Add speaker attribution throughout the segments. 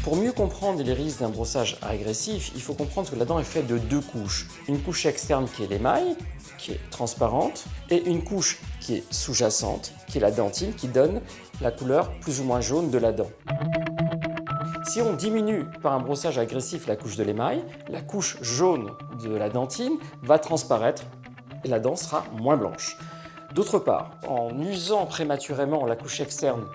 Speaker 1: Pour mieux comprendre les risques d'un brossage agressif, il faut comprendre que la dent est faite de deux couches. Une couche externe qui est l'émail, qui est transparente, et une couche qui est sous-jacente, qui est la dentine, qui donne la couleur plus ou moins jaune de la dent. Si on diminue par un brossage agressif la couche de l'émail, la couche jaune de la dentine va transparaître et la dent sera moins blanche. D'autre part, en usant prématurément la couche externe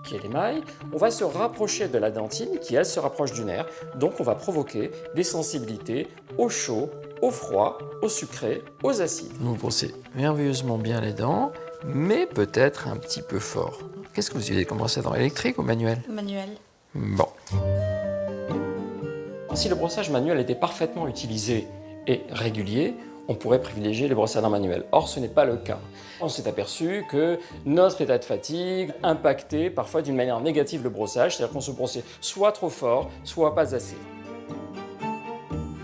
Speaker 1: qui est l'émail, on va se rapprocher de la dentine qui, elle, se rapproche du nerf. Donc, on va provoquer des sensibilités au chaud, au froid, au sucré, aux acides. Vous brossez merveilleusement bien les dents, mais peut-être un petit peu fort. Qu'est-ce que vous utilisez comme brosse à dents, électrique ou manuel?
Speaker 2: Manuel.
Speaker 1: Bon. Si le brossage manuel était parfaitement utilisé et régulier, on pourrait privilégier les brosses à dents manuelles. Or, ce n'est pas le cas. On s'est aperçu que notre état de fatigue impactait parfois d'une manière négative le brossage, c'est-à-dire qu'on se brossait soit trop fort, soit pas assez.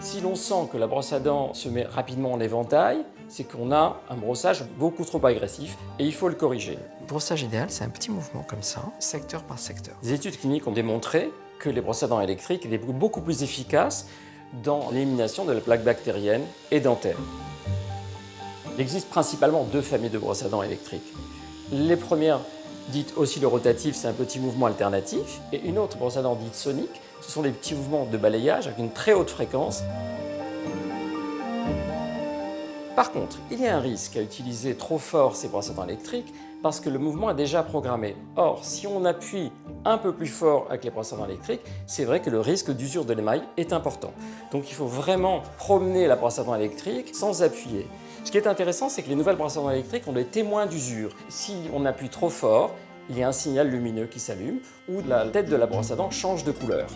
Speaker 1: Si l'on sent que la brosse à dents se met rapidement en éventail, c'est qu'on a un brossage beaucoup trop agressif et il faut le corriger. Le brossage idéal, c'est un petit mouvement comme ça, secteur par secteur. Des études cliniques ont démontré que les brosses à dents électriques étaient beaucoup plus efficaces dans l'élimination de la plaque bactérienne et dentaire. Il existe principalement deux familles de brosses à dents électriques. Les premières, dites oscillo-rotatives, c'est un petit mouvement alternatif, et une autre brosse à dents dite sonique, ce sont des petits mouvements de balayage avec une très haute fréquence. Par contre, il y a un risque à utiliser trop fort ces brosses à dents électriques parce que le mouvement est déjà programmé. Or, si on appuie un peu plus fort avec les brosses à dents électriques, c'est vrai que le risque d'usure de l'émail est important. Donc il faut vraiment promener la brosse à dents électrique sans appuyer. Ce qui est intéressant, c'est que les nouvelles brosses à dents électriques ont des témoins d'usure. Si on appuie trop fort, il y a un signal lumineux qui s'allume ou la tête de la brosse à dents change de couleur.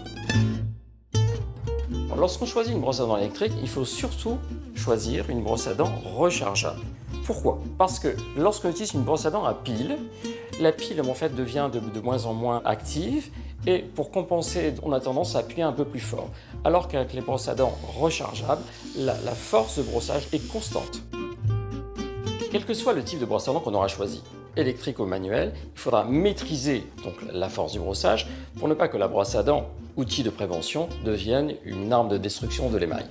Speaker 1: Lorsqu'on choisit une brosse à dents électrique, il faut surtout choisir une brosse à dents rechargeable. Pourquoi? Parce que lorsqu'on utilise une brosse à dents à pile, la pile en fait devient de moins en moins active et pour compenser, on a tendance à appuyer un peu plus fort. Alors qu'avec les brosses à dents rechargeables, la force de brossage est constante. Quel que soit le type de brosse à dents qu'on aura choisi, électrique ou manuel, il faudra maîtriser donc la force du brossage pour ne pas que la brosse à dents, outil de prévention, devienne une arme de destruction de l'émail.